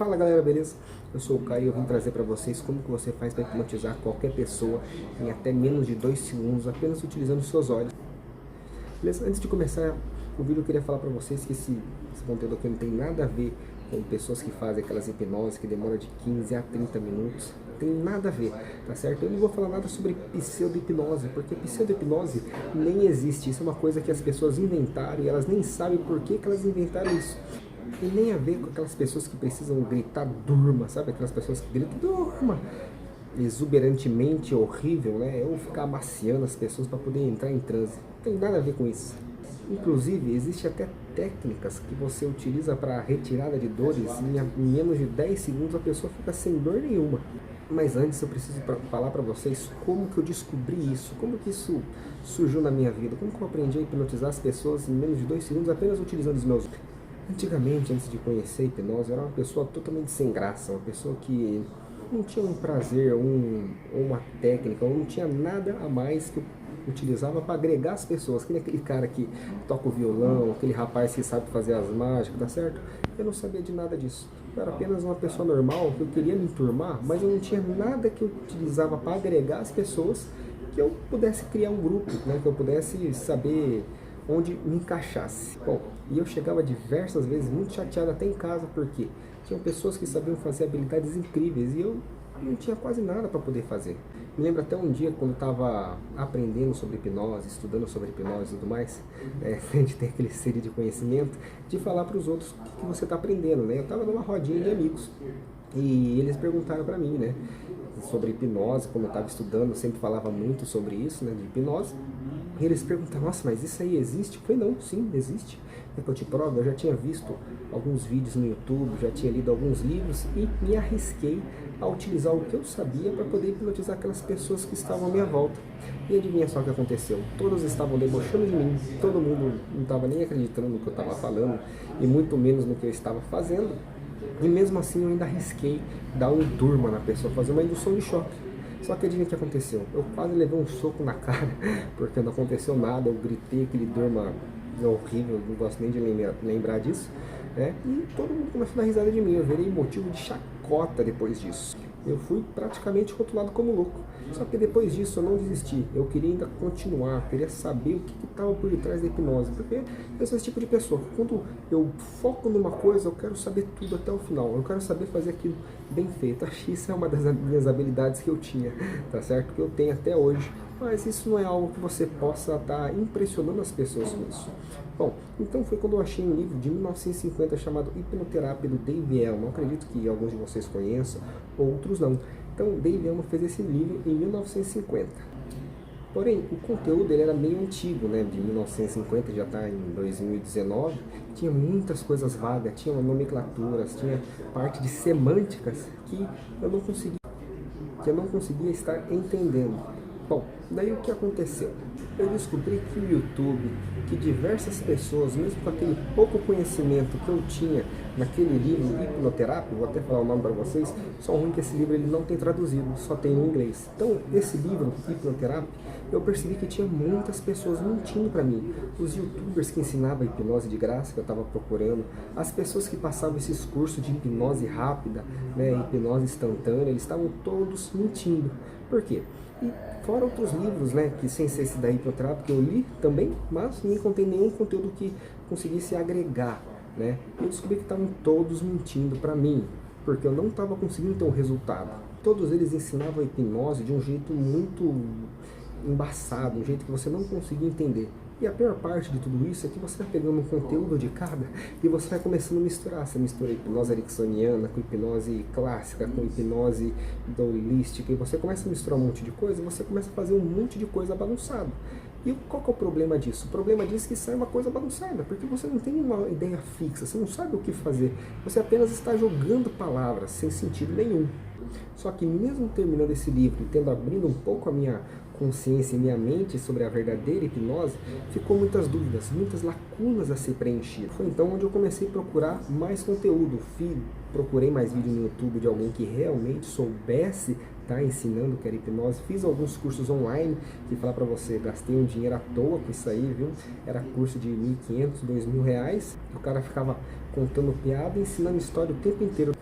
Fala galera, beleza? Eu sou o Caio e eu vim trazer para vocês como que você faz para hipnotizar qualquer pessoa em até menos de 2 segundos, apenas utilizando seus olhos. Beleza? Antes de começar o vídeo, eu queria falar para vocês que esse conteúdo aqui não tem nada a ver com pessoas que fazem aquelas hipnoses que demoram de 15 a 30 minutos. Tem nada a ver, tá certo? Eu não vou falar nada sobre pseudo-hipnose, porque pseudo-hipnose nem existe. Isso é uma coisa que as pessoas inventaram e elas nem sabem por que elas inventaram isso. E nem a ver com aquelas pessoas que precisam gritar durma, sabe? Aquelas pessoas que gritam durma exuberantemente horrível, né? Ou ficar amaciando as pessoas para poder entrar em transe. Não tem nada a ver com isso. Inclusive, existe até técnicas que você utiliza para retirada de dores e em menos de 10 segundos a pessoa fica sem dor nenhuma. Mas antes eu preciso falar para vocês como que eu descobri isso, como que isso surgiu na minha vida, como que eu aprendi a hipnotizar as pessoas em menos de 2 segundos apenas utilizando os meus... Antigamente, antes de conhecer a hipnose, eu era uma pessoa totalmente sem graça, uma pessoa que não tinha um prazer, uma técnica, ou não tinha nada a mais que eu utilizava para agregar as pessoas. Aquele cara que toca o violão, aquele rapaz que sabe fazer as mágicas, tá certo? Eu não sabia de nada disso. Eu era apenas uma pessoa normal, que eu queria me enturmar, mas eu não tinha nada que eu utilizava para agregar as pessoas, que eu pudesse criar um grupo, né? Que eu pudesse saber onde me encaixasse. Bom, e eu chegava diversas vezes muito chateado até em casa, porque tinham pessoas que sabiam fazer habilidades incríveis e eu não tinha quase nada para poder fazer. Me lembro até um dia quando eu estava aprendendo sobre hipnose, estudando sobre hipnose e tudo mais, a gente tem aquele sede de conhecimento, de falar para os outros o que você está aprendendo, né? Eu estava numa rodinha de amigos e eles perguntaram para mim, né, sobre hipnose, como eu estava estudando, eu sempre falava muito sobre isso, né, de hipnose. E eles perguntaram, nossa, mas isso aí existe? Eu falei, não, sim, existe. É que eu te provo, eu já tinha visto alguns vídeos no YouTube, já tinha lido alguns livros e me arrisquei a utilizar o que eu sabia para poder hipnotizar aquelas pessoas que estavam à minha volta. E adivinha só o que aconteceu? Todos estavam debochando de mim, todo mundo não estava nem acreditando no que eu estava falando e muito menos no que eu estava fazendo. E mesmo assim eu ainda arrisquei dar um durma na pessoa, fazer uma indução de choque. Só que adivinha o que aconteceu? Eu quase levei um soco na cara, porque não aconteceu nada, eu gritei aquele durma horrível, não gosto nem de lembrar disso, né? E todo mundo começou a dar risada de mim, eu virei motivo de chacota depois disso. Eu fui praticamente rotulado como louco. Só que depois disso eu não desisti. Eu queria ainda continuar, queria saber o que estava por detrás da hipnose. Porque eu sou esse tipo de pessoa. Quando eu foco numa coisa, eu quero saber tudo até o final. Eu quero saber fazer aquilo bem feito. Acho que isso é uma das minhas habilidades que eu tinha, tá certo? Que eu tenho até hoje. Mas isso não é algo que você possa estar impressionando as pessoas com isso. Bom, então foi quando eu achei um livro de 1950 chamado Hipnoterapia, do Dave Elman. Acredito que alguns de vocês conheçam, outros não. Então, Dave Elman fez esse livro em 1950. Porém, o conteúdo ele era meio antigo, né? De 1950, já está em 2019. Tinha muitas coisas vagas, tinha nomenclaturas, tinha parte de semânticas que eu não conseguia estar entendendo. Bom, daí o que aconteceu? Eu descobri que o YouTube, que diversas pessoas, mesmo com aquele pouco conhecimento que eu tinha naquele livro Hipnoterapia, vou até falar o nome para vocês, só ruim que esse livro ele não tem traduzido, só tem em inglês. Então, esse livro, Hipnoterapia, eu percebi que tinha muitas pessoas mentindo para mim. Os youtubers que ensinavam hipnose de graça, que eu estava procurando, as pessoas que passavam esses cursos de hipnose rápida, né, hipnose instantânea, eles estavam todos mentindo. Por quê? E fora outros livros, né, que sem ser esse da hipnoterapia, que eu li também, mas não encontrei nenhum conteúdo que conseguisse agregar, né. Eu descobri que estavam todos mentindo para mim, porque eu não estava conseguindo ter um resultado. Todos eles ensinavam a hipnose de um jeito muito embaçado, um jeito que você não conseguia entender. E a pior parte de tudo isso é que você vai pegando um conteúdo de cada e você vai começando a misturar. Você mistura hipnose ericksoniana com hipnose clássica, com hipnose holística, e você começa a misturar um monte de coisa, e você começa a fazer um monte de coisa bagunçada. E qual que é o problema disso? O problema disso é que sai uma coisa bagunçada, porque você não tem uma ideia fixa, você não sabe o que fazer, você apenas está jogando palavras sem sentido nenhum. Só que mesmo terminando esse livro e tendo abrindo um pouco a minha consciência e minha mente sobre a verdadeira hipnose, ficou muitas dúvidas, muitas lacunas a ser preenchidas. Foi então onde eu comecei a procurar mais conteúdo. Procurei mais vídeo no YouTube de alguém que realmente soubesse estar ensinando o que era hipnose. Fiz alguns cursos online, que falar para você, gastei um dinheiro à toa com isso aí, viu? Era curso de R$1.500, R$2.000, o cara ficava contando piada e ensinando história o tempo inteiro.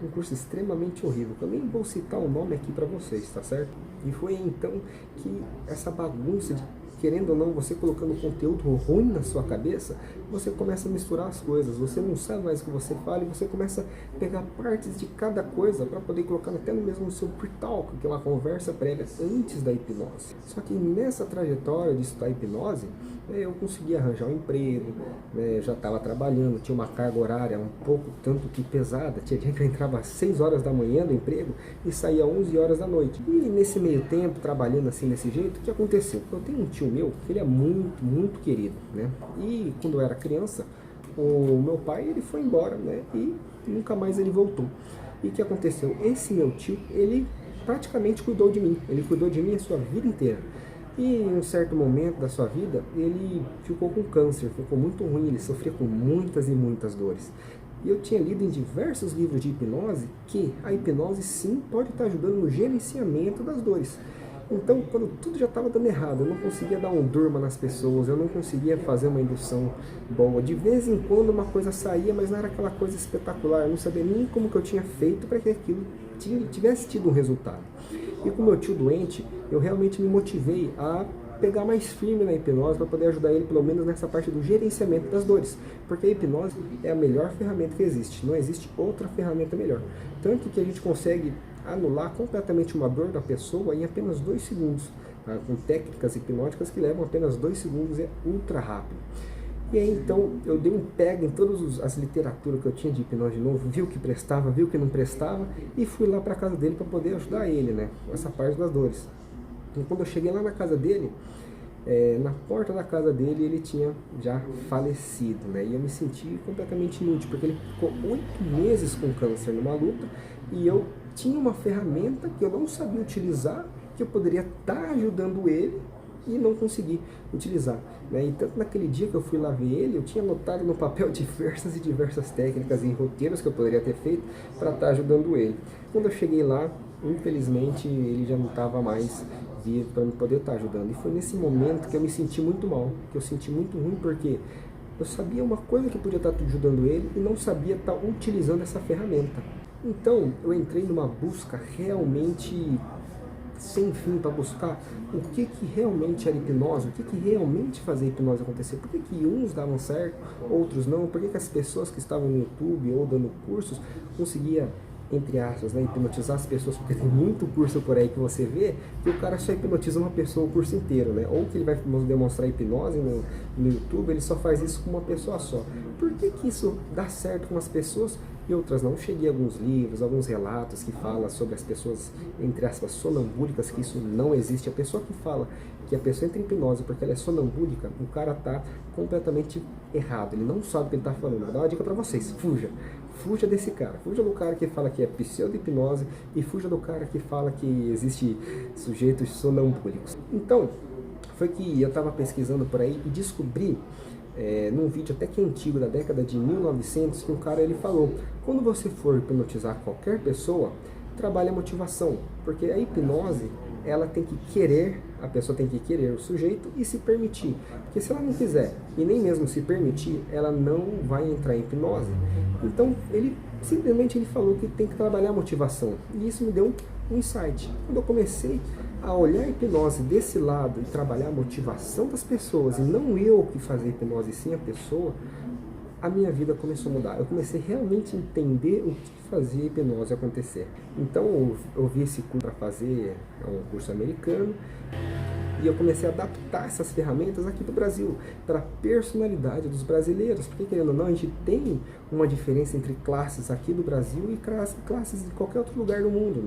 um curso extremamente horrível, que eu nem vou citar o nome aqui para vocês, tá certo? E foi então que essa bagunça de, querendo ou não, você colocando conteúdo ruim na sua cabeça, você começa a misturar as coisas, você não sabe mais o que você fala e você começa a pegar partes de cada coisa para poder colocar até mesmo no seu pre-talk, que é uma conversa prévia antes da hipnose. Só que nessa trajetória de estudar hipnose, eu consegui arranjar um emprego, já estava trabalhando, tinha uma carga horária um pouco tanto que pesada, tinha dia que eu entrava às 6 horas da manhã do emprego e saía às 11 horas da noite. E nesse meio tempo, trabalhando assim desse jeito, o que aconteceu? Eu tenho um tio meu, que ele é muito, muito querido, né? E quando eu era criança, o meu pai, ele foi embora, né? E nunca mais ele voltou. E o que aconteceu? Esse meu tio, ele praticamente cuidou de mim, ele cuidou de mim a sua vida inteira. E em um certo momento da sua vida, ele ficou com câncer, ficou muito ruim, ele sofria com muitas e muitas dores. E eu tinha lido em diversos livros de hipnose que a hipnose sim pode estar ajudando no gerenciamento das dores. Então, quando tudo já estava dando errado, eu não conseguia dar um durma nas pessoas, eu não conseguia fazer uma indução boa. De vez em quando uma coisa saía, mas não era aquela coisa espetacular, eu não sabia nem como que eu tinha feito para que aquilo tivesse tido um resultado. E com meu tio doente, eu realmente me motivei a pegar mais firme na hipnose para poder ajudar ele, pelo menos nessa parte do gerenciamento das dores. Porque a hipnose é a melhor ferramenta que existe, não existe outra ferramenta melhor. Tanto que a gente consegue anular completamente uma dor da pessoa em apenas 2 segundos, tá? Com técnicas hipnóticas que levam apenas 2 segundos, é ultra rápido. E aí então eu dei um pega em todas as literaturas que eu tinha de hipnose de novo, vi o que prestava, vi o que não prestava e fui lá para casa dele para poder ajudar ele, né, com essa parte das dores. E quando eu cheguei lá na casa dele, na porta da casa dele ele tinha já falecido, né, e eu me senti completamente inútil, porque ele ficou 8 meses com câncer numa luta e eu tinha uma ferramenta que eu não sabia utilizar, que eu poderia estar ajudando ele e não consegui utilizar, né? E tanto naquele dia que eu fui lá ver ele, eu tinha anotado no papel diversas e diversas técnicas e roteiros que eu poderia ter feito para estar ajudando ele. Quando eu cheguei lá, infelizmente ele já não estava mais vivo para me poder estar ajudando. E foi nesse momento que eu me senti muito mal, que eu senti muito ruim, porque eu sabia uma coisa que podia estar ajudando ele e não sabia estar utilizando essa ferramenta. Então eu entrei numa busca realmente sem fim para buscar o que realmente era hipnose, o que realmente fazia a hipnose acontecer, por que uns davam certo, outros não, por que as pessoas que estavam no YouTube ou dando cursos conseguiam, entre aspas, né, hipnotizar as pessoas, porque tem muito curso por aí que você vê que o cara só hipnotiza uma pessoa o curso inteiro, né? Ou que ele vai demonstrar hipnose no YouTube, ele só faz isso com uma pessoa só. Por que isso dá certo com as pessoas e outras não? Cheguei a alguns livros, alguns relatos que falam sobre as pessoas, entre aspas, sonambúlicas, que isso não existe. A pessoa que fala que a pessoa entra em hipnose porque ela é sonambúlica, o cara tá completamente errado, ele não sabe o que ele tá falando. Vou dar uma dica para vocês, fuja desse cara, fuja do cara que fala que é pseudo-hipnose e fuja do cara que fala que existe sujeitos sonambúlicos. Então, foi que eu estava pesquisando por aí e descobri, num vídeo até que antigo, da década de 1900, que um cara ele falou: quando você for hipnotizar qualquer pessoa, trabalhe a motivação, porque a hipnose, ela tem que querer, a pessoa tem que querer o sujeito e se permitir, porque se ela não quiser e nem mesmo se permitir, ela não vai entrar em hipnose. Então ele simplesmente falou que tem que trabalhar a motivação, e isso me deu um insight. Quando eu comecei a olhar a hipnose desse lado e trabalhar a motivação das pessoas, e não eu que fazia hipnose, sim a pessoa, a minha vida começou a mudar. Eu comecei realmente a entender o que fazia a hipnose acontecer. Então eu vi esse curso para fazer, é um curso americano, e eu comecei a adaptar essas ferramentas aqui do Brasil, para a personalidade dos brasileiros, porque querendo ou não, a gente tem uma diferença entre classes aqui do Brasil e classes de qualquer outro lugar do mundo,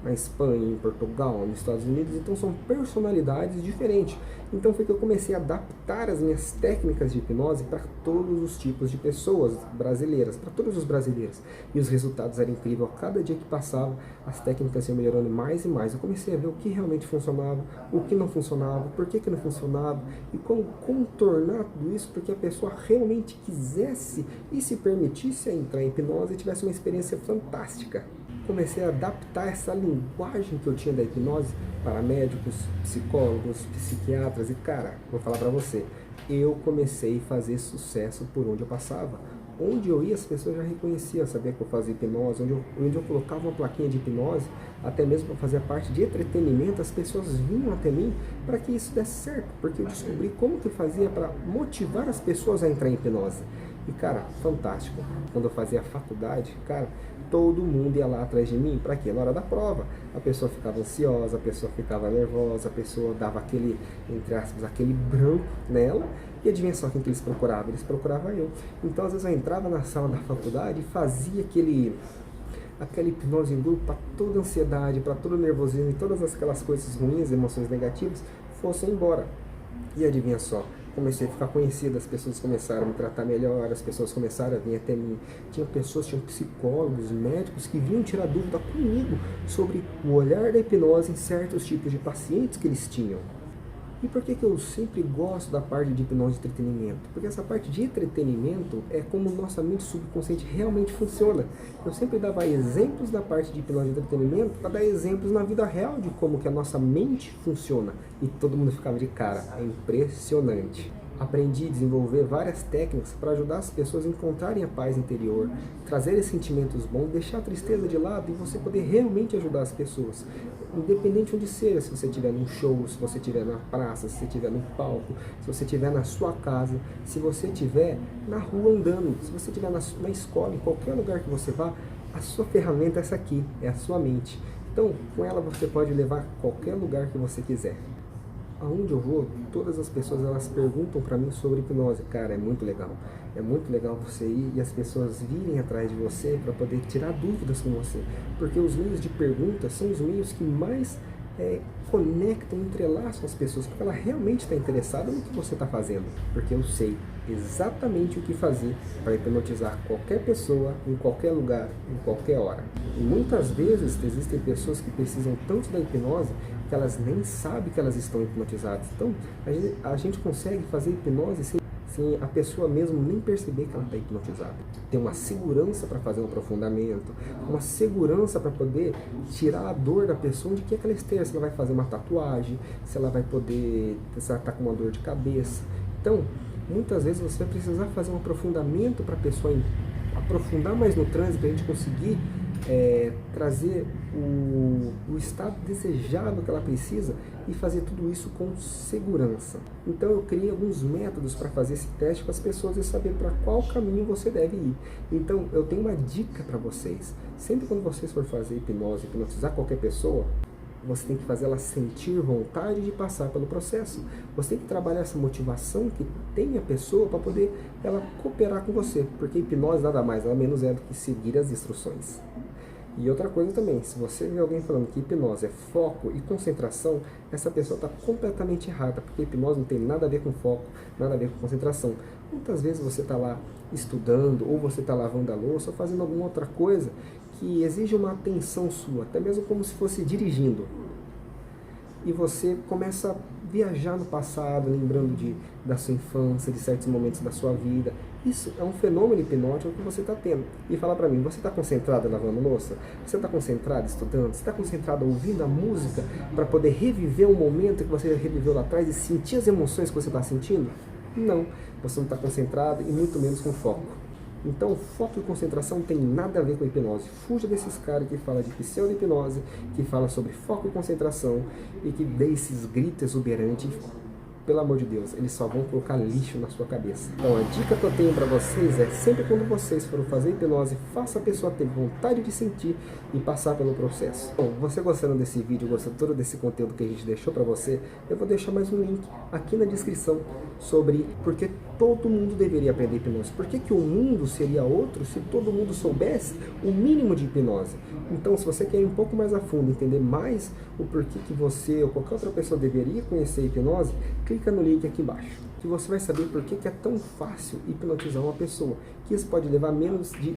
na Espanha, em Portugal, nos Estados Unidos, então são personalidades diferentes. Então foi que eu comecei a adaptar as minhas técnicas de hipnose para todos os tipos de pessoas brasileiras, para todos os brasileiros. E os resultados eram incríveis. A cada dia que passava, as técnicas iam melhorando mais e mais. Eu comecei a ver o que realmente funcionava, o que não funcionava, por que não funcionava, e como contornar tudo isso para que a pessoa realmente quisesse e se permitisse a entrar em hipnose e tivesse uma experiência fantástica. Comecei a adaptar essa linguagem que eu tinha da hipnose para médicos, psicólogos, psiquiatras e, cara, vou falar para você, eu comecei a fazer sucesso por onde eu passava. onde eu ia, as pessoas já reconheciam, sabia que eu fazia hipnose, onde eu colocava uma plaquinha de hipnose, até mesmo para fazer a parte de entretenimento, as pessoas vinham até mim para que isso desse certo, porque eu descobri como que eu fazia para motivar as pessoas a entrar em hipnose. E cara, fantástico. Quando eu fazia a faculdade, cara, todo mundo ia lá atrás de mim, para quê? Na hora da prova. A pessoa ficava ansiosa, a pessoa ficava nervosa, a pessoa dava aquele, entre aspas, aquele branco nela. E adivinha só quem que eles procuravam? Eles procuravam eu. Então às vezes eu entrava na sala da faculdade e fazia aquela hipnose em grupo para toda a ansiedade, para todo o nervosismo e todas aquelas coisas ruins, emoções negativas, fossem embora. E adivinha só? Comecei a ficar conhecido, as pessoas começaram a me tratar melhor, as pessoas começaram a vir até mim. Tinha psicólogos, médicos que vinham tirar dúvida comigo sobre o olhar da hipnose em certos tipos de pacientes que eles tinham. E por que eu sempre gosto da parte de hipnose de entretenimento? Porque essa parte de entretenimento é como nossa mente subconsciente realmente funciona. Eu sempre dava exemplos da parte de hipnose de entretenimento para dar exemplos na vida real de como que a nossa mente funciona. E todo mundo ficava de cara. É impressionante. Aprendi a desenvolver várias técnicas para ajudar as pessoas a encontrarem a paz interior, trazerem sentimentos bons, deixar a tristeza de lado e você poder realmente ajudar as pessoas. Independente onde seja, se você estiver num show, se você estiver na praça, se você estiver num palco, se você estiver na sua casa, se você estiver na rua andando, se você estiver na escola, em qualquer lugar que você vá, a sua ferramenta é essa aqui, é a sua mente. Então, com ela você pode levar a qualquer lugar que você quiser. Aonde eu vou, todas as pessoas elas perguntam para mim sobre hipnose. Cara, é muito legal. É muito legal você ir e as pessoas virem atrás de você para poder tirar dúvidas com você. Porque os meios de perguntas são os meios que mais conectam, entrelaçam as pessoas. Porque ela realmente está interessada no que você está fazendo. Porque eu sei exatamente o que fazer para hipnotizar qualquer pessoa, em qualquer lugar, em qualquer hora. E muitas vezes existem pessoas que precisam tanto da hipnose que elas nem sabem que elas estão hipnotizadas. Então, a gente consegue fazer hipnose sem a pessoa mesmo nem perceber que ela está hipnotizada. Tem uma segurança para fazer um aprofundamento, uma segurança para poder tirar a dor da pessoa onde quer que ela esteja, se ela vai fazer uma tatuagem, se ela vai poder, se ela está com uma dor de cabeça. Então, muitas vezes você vai precisar fazer um aprofundamento para a pessoa aprofundar mais no transe, para a gente conseguir trazer o estado desejado que ela precisa e fazer tudo isso com segurança. Então eu criei alguns métodos para fazer esse teste com as pessoas e saber para qual caminho você deve ir. Então eu tenho uma dica para vocês. Sempre quando vocês for fazer hipnose, hipnotizar qualquer pessoa, você tem que fazer ela sentir vontade de passar pelo processo. Você tem que trabalhar essa motivação que tem a pessoa para poder ela cooperar com você. Porque hipnose nada mais, nada menos é do que seguir as instruções. E outra coisa também, se você vê alguém falando que hipnose é foco e concentração, essa pessoa está completamente errada, porque hipnose não tem nada a ver com foco, nada a ver com concentração. Muitas vezes você está lá estudando, ou você está lavando a louça, ou fazendo alguma outra coisa que exige uma atenção sua, até mesmo como se fosse dirigindo. E você começa a viajar no passado, lembrando da sua infância, de certos momentos da sua vida. Isso é um fenômeno hipnótico que você está tendo. E fala para mim, você está concentrado lavando louça? Você está concentrado estudando? Você está concentrado ouvindo a música para poder reviver um momento que você reviveu lá atrás e sentir as emoções que você está sentindo? Não, você não está concentrado e muito menos com foco. Então, foco e concentração não tem nada a ver com hipnose. Fuja desses caras que falam de pseudo-hipnose, que falam sobre foco e concentração e que dê esses gritos exuberantes. Pelo amor de Deus, eles só vão colocar lixo na sua cabeça. Então, a dica que eu tenho para vocês é, sempre quando vocês forem fazer hipnose, faça a pessoa ter vontade de sentir e passar pelo processo. Bom, você gostando desse vídeo, gostando todo desse conteúdo que a gente deixou para você, eu vou deixar mais um link aqui na descrição sobre por que todo mundo deveria aprender hipnose. Por que o mundo seria outro se todo mundo soubesse o mínimo de hipnose? Então, se você quer ir um pouco mais a fundo, entender mais o porquê que você ou qualquer outra pessoa deveria conhecer a hipnose, clica no link aqui embaixo, que você vai saber por que é tão fácil hipnotizar uma pessoa, que isso pode levar menos de